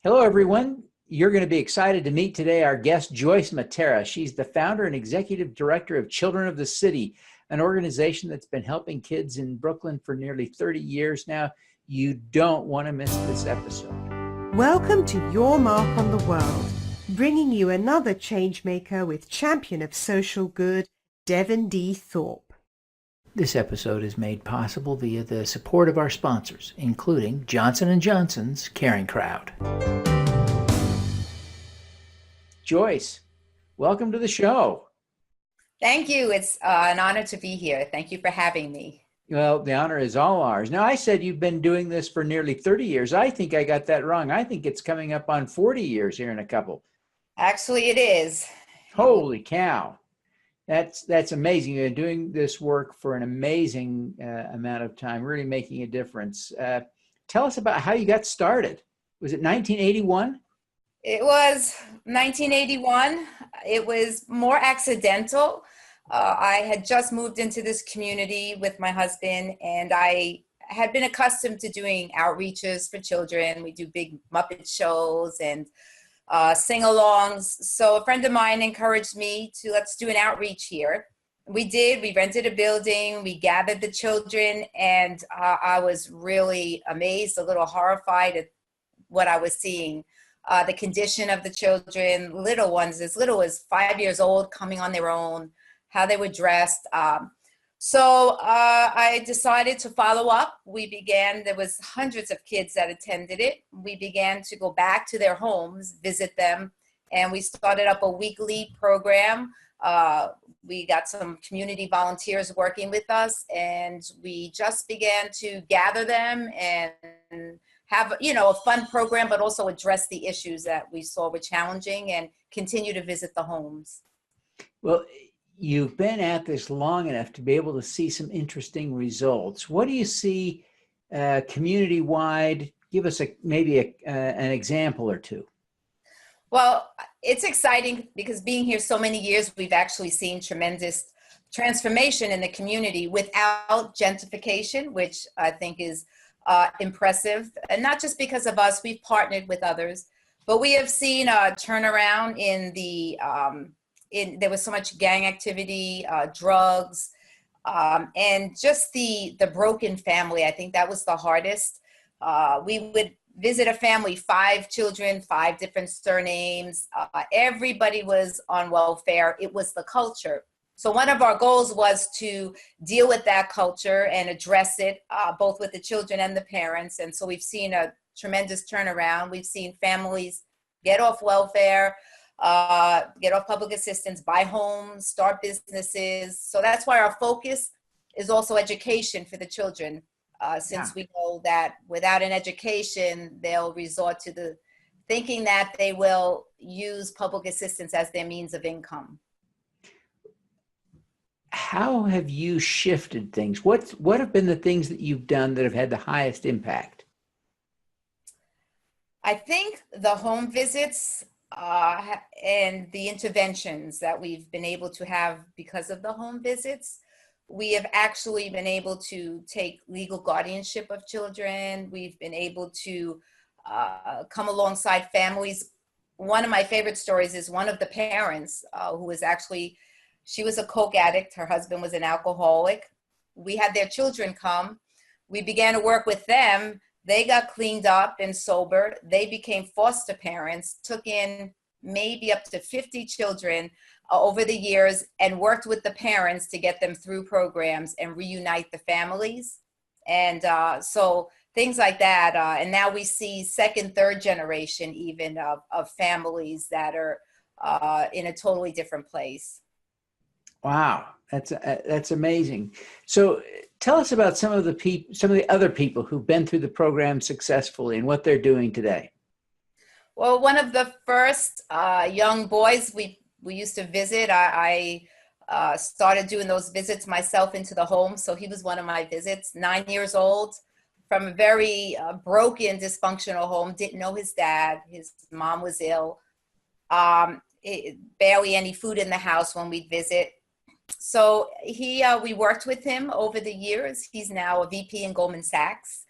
Hello, everyone. You're going to be excited to meet today our guest, Joyce Mattera. She's the founder and executive director of Children of the City, an organization that's been helping kids in Brooklyn for nearly 30 years now. You don't want to miss this episode. Welcome to Your Mark on the World, bringing you another changemaker with champion of social good, Devin D. Thorpe. This episode is made possible via the support of our sponsors, including Johnson & Johnson's Caring Crowd. Joyce, welcome to the show. Thank you. It's an honor to be here. Thank you for having me. Well, the honor is all ours. Now, I said you've been doing this for nearly 30 years. I think I got that wrong. I think it's coming up on 40 years here in a couple. Actually, it is. Holy cow. That's amazing. You're doing this work for an amazing amount of time, really making a difference. Tell us about how you got started. Was it 1981? It was 1981. It was more accidental. I had just moved into this community with my husband, and I had been accustomed to doing outreaches for children. We do big Muppet shows and sing-alongs. So a friend of mine encouraged me to let's do an outreach here. We did. We rented a building. We gathered the children, and I was really amazed, a little horrified at what I was seeing. The condition of the children, little ones as little as 5 years old, coming on their own, how they were dressed. So I decided to follow up. There was hundreds of kids that attended it. We began to go back to their homes, visit them, and we started up a weekly program. We got some community volunteers working with us, and we just began to gather them and have, a fun program, but also address the issues that we saw were challenging and continue to visit the homes. Well, you've been at this long enough to be able to see some interesting results. What do you see community-wide? Give us an example or two. Well, it's exciting because being here so many years, we've actually seen tremendous transformation in the community without gentrification, which I think is impressive. And not just because of us, we've partnered with others, but we have seen a turnaround in there was so much gang activity, drugs, and just the broken family. I think that was the hardest. We would visit a family, 5 children, 5 different surnames. Everybody was on welfare. It was the culture. So one of our goals was to deal with that culture and address it, both with the children and the parents. And so we've seen a tremendous turnaround. We've seen families get off welfare, get off public assistance, buy homes, start businesses. So that's why our focus is also education for the children, since we know that without an education, they'll resort to thinking that they will use public assistance as their means of income. How have you shifted things? What have been the things that you've done that have had the highest impact? I think the home visits and the interventions that we've been able to have because of the home visits, we have actually been able to take legal guardianship of children. We've been able to come alongside families. One of my favorite stories is one of the parents who was actually, she was a coke addict. Her husband was an alcoholic. We had their children come. We began to work with them. They got cleaned up and sober. They became foster parents, took in maybe up to 50 children over the years, and worked with the parents to get them through programs and reunite the families. And so things like that. And now we see second, third generation even of families that are in a totally different place. Wow, that's amazing. So tell us about some of the other people who've been through the program successfully and what they're doing today. Well, one of the first young boys we used to visit, I started doing those visits myself into the home. So he was one of my visits, 9 years old, from a very broken, dysfunctional home, didn't know his dad. His mom was ill. Barely any food in the house when we'd visit. So we worked with him over the years. He's now a VP in Goldman Sachs.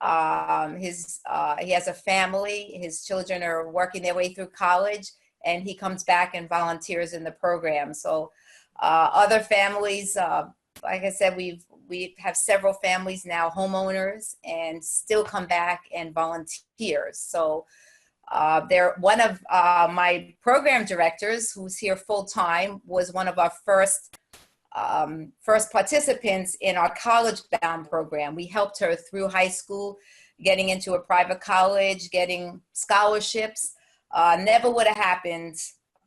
He has a family. His children are working their way through college, and he comes back and volunteers in the program. So other families, like I said, we have several families now, homeowners, and still come back and volunteer. So they're one of my program directors, who's here full time, was one of our first participants in our college bound program. We helped her through high school, getting into a private college, getting scholarships. Never would have happened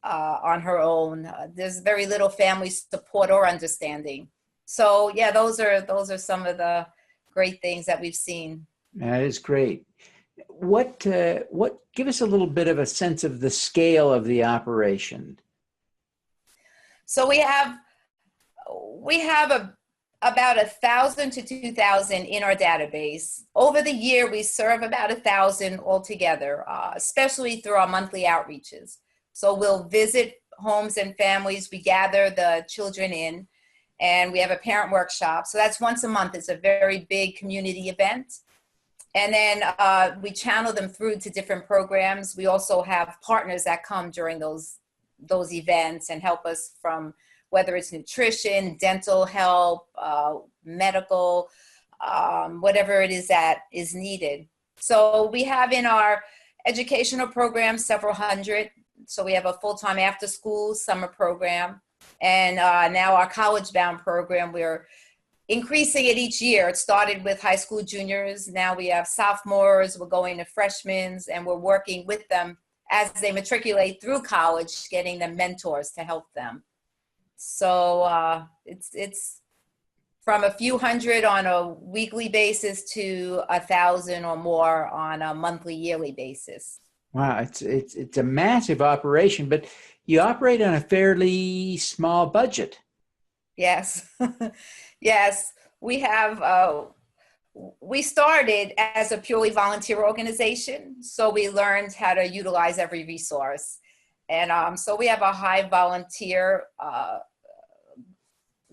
on her own. There's very little family support or understanding. So yeah, those are some of the great things that we've seen. That is great. What give us a little bit of a sense of the scale of the operation? So we have about 1,000 to 2,000 in our database. Over the year, we serve about 1,000 altogether, especially through our monthly outreaches. So we'll visit homes and families. We gather the children in, and we have a parent workshop. So that's once a month. It's a very big community event. And then we channel them through to different programs. We also have partners that come during those events and help us from whether it's nutrition, dental help, medical, whatever it is that is needed. So we have in our educational programs several hundred. So we have a full-time after-school summer program. And now our college-bound program, we're increasing it each year. It started with high school juniors. Now we have sophomores, we're going to freshmen, and we're working with them as they matriculate through college, getting them mentors to help them. So it's from a few hundred on a weekly basis to 1,000 or more on a monthly, yearly basis. Wow, it's a massive operation, but you operate on a fairly small budget. Yes, yes, we have. We started as a purely volunteer organization, so we learned how to utilize every resource, and so we have a high volunteer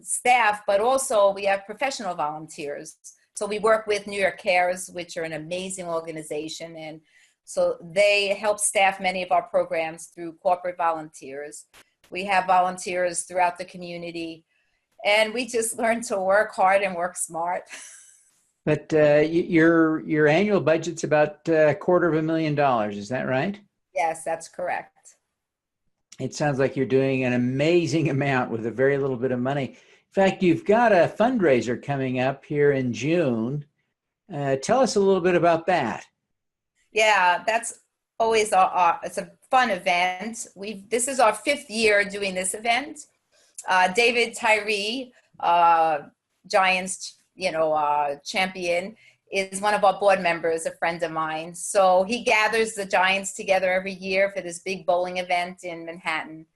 staff, but also we have professional volunteers. So we work with New York Cares, which are an amazing organization, and so they help staff many of our programs through corporate volunteers. We have volunteers throughout the community, and we just learn to work hard and work smart. But your annual budget's about $250,000, is that right? Yes, that's correct. It sounds like you're doing an amazing amount with a very little bit of money. In fact, you've got a fundraiser coming up here in June. Tell us a little bit about that. Yeah, that's always it's a fun event. This is our 5th year doing this event. David Tyree, Giants, champion, is one of our board members, a friend of mine. So he gathers the Giants together every year for this big bowling event in Manhattan.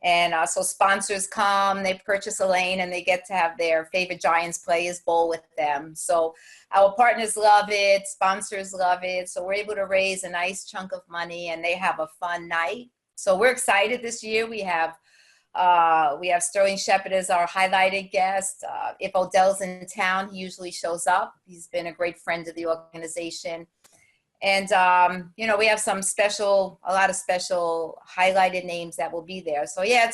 And so sponsors come, they purchase a lane, and they get to have their favorite Giants players bowl with them. So our partners love it, sponsors love it. So we're able to raise a nice chunk of money, and they have a fun night. So we're excited this year. We have Sterling Shepard as our highlighted guest. If Odell's in town, he usually shows up. He's been a great friend of the organization. And, we have a lot of special highlighted names that will be there. So yeah,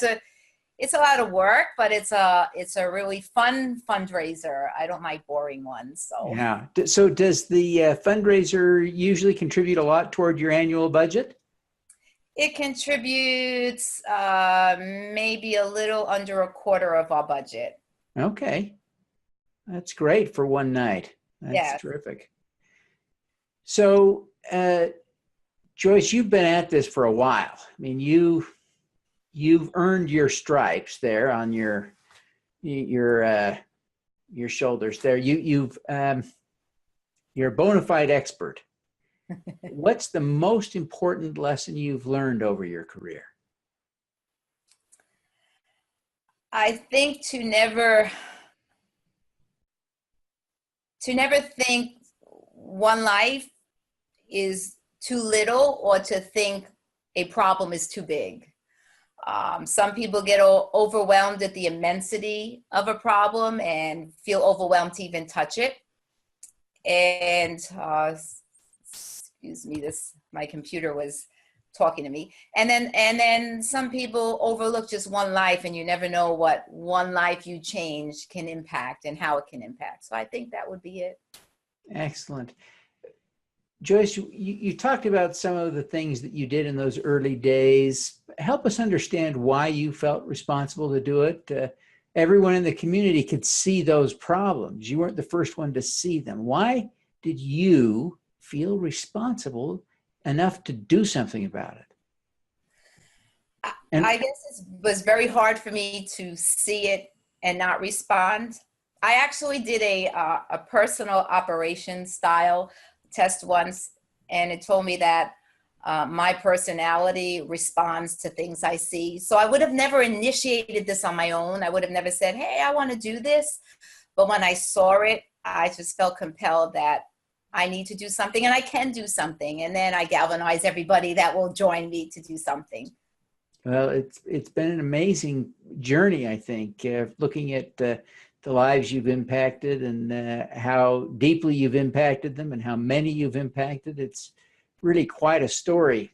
it's a lot of work, but it's a really fun fundraiser. I don't like boring ones. So yeah. So does the fundraiser usually contribute a lot toward your annual budget? It contributes maybe a little under a quarter of our budget. Okay. That's great for one night. That's terrific. So, Joyce, you've been at this for a while. I mean, you've earned your stripes there on your shoulders there. You're a bona fide expert. What's the most important lesson you've learned over your career? I think to never think one life is too little, or to think a problem is too big. Some people get overwhelmed at the immensity of a problem and feel overwhelmed to even touch it. And excuse me, my computer was talking to me. And then some people overlook just one life, and you never know what one life you change can impact and how it can impact. So I think that would be it. Excellent. Joyce, you talked about some of the things that you did in those early days. Help us understand why you felt responsible to do it. Everyone in the community could see those problems. You weren't the first one to see them. Why did you feel responsible enough to do something about it? And I guess it was very hard for me to see it and not respond. I actually did a personal operation style test once, and it told me that my personality responds to things I see. So I would have never initiated this on my own. I would have never said, hey, I want to do this. But when I saw it, I just felt compelled that I need to do something, and I can do something. And then I galvanize everybody that will join me to do something. Well, it's been an amazing journey, I think, looking at the lives you've impacted and how deeply you've impacted them and how many you've impacted. It's really quite a story.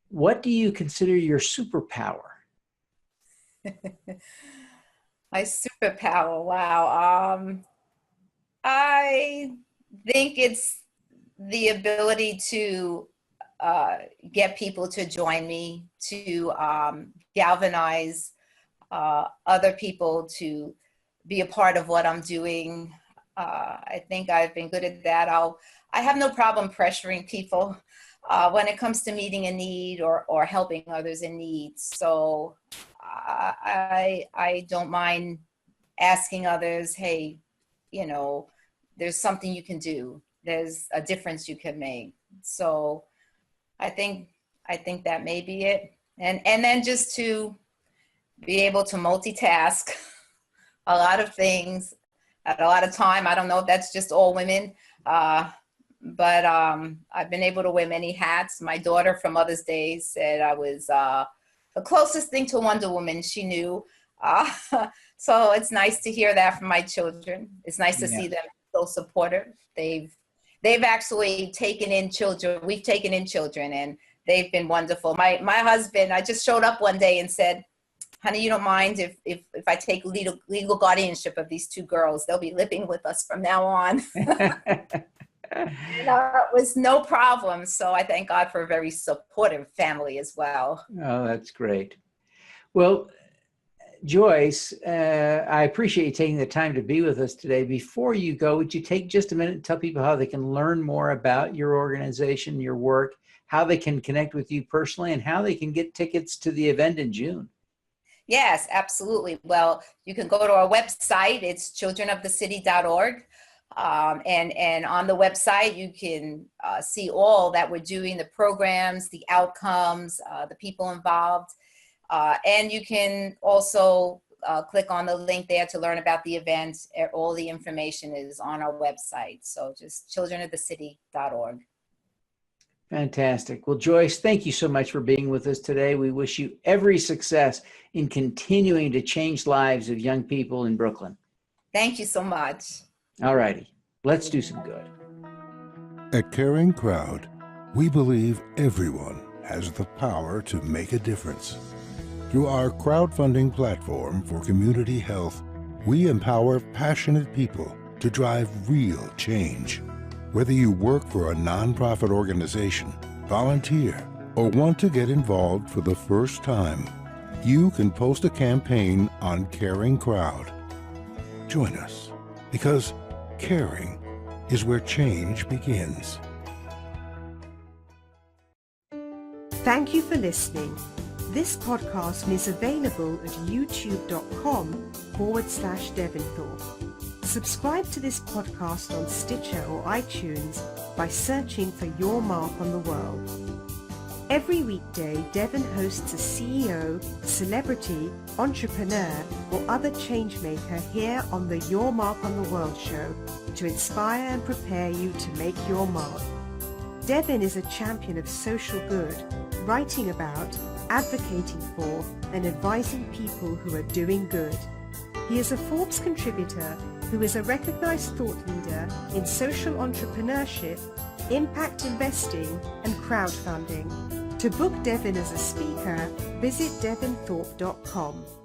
What do you consider your superpower? My superpower, wow. I think it's the ability to get people to join me, to galvanize other people to be a part of what I'm doing. I think I've been good at that. I have no problem pressuring people when it comes to meeting a need or helping others in need. So I don't mind asking others, hey, you know, there's something you can do. There's a difference you can make. So I think that may be it. And then just to be able to multitask a lot of things at a lot of time. I don't know if that's just all women, but I've been able to wear many hats. My daughter from Mother's Day said I was the closest thing to Wonder Woman she knew. So it's nice to hear that from my children. It's nice to see them so supportive. They've actually taken in children. We've taken in children, and they've been wonderful. My husband, I just showed up one day and said, honey, you don't mind if I take legal guardianship of these two girls? They'll be living with us from now on. It was no problem. So I thank God for a very supportive family as well. Oh, that's great. Well, Joyce, I appreciate you taking the time to be with us today. Before you go, would you take just a minute and tell people how they can learn more about your organization, your work, how they can connect with you personally, and how they can get tickets to the event in June? Yes, absolutely. Well, you can go to our website. It's childrenofthecity.org. And on the website, you can see all that we're doing, the programs, the outcomes, the people involved. And you can also click on the link there to learn about the event. All the information is on our website. So just childrenofthecity.org. Fantastic. Well, Joyce, thank you so much for being with us today. We wish you every success in continuing to change lives of young people in Brooklyn. Thank you so much. All righty. Let's do some good. At Caring Crowd, we believe everyone has the power to make a difference. Through our crowdfunding platform for community health, we empower passionate people to drive real change. Whether you work for a nonprofit organization, volunteer, or want to get involved for the first time, you can post a campaign on Caring Crowd. Join us, because caring is where change begins. Thank you for listening. This podcast is available at youtube.com/Devin Thorpe. Subscribe to this podcast on Stitcher or iTunes by searching for Your Mark on the World. Every weekday, Devin hosts a CEO, celebrity, entrepreneur, or other changemaker here on the Your Mark on the World show to inspire and prepare you to make your mark. Devin is a champion of social good, writing about, advocating for, and advising people who are doing good. He is a Forbes contributor, who is a recognized thought leader in social entrepreneurship, impact investing, and crowdfunding. To book Devin as a speaker, visit devinthorpe.com.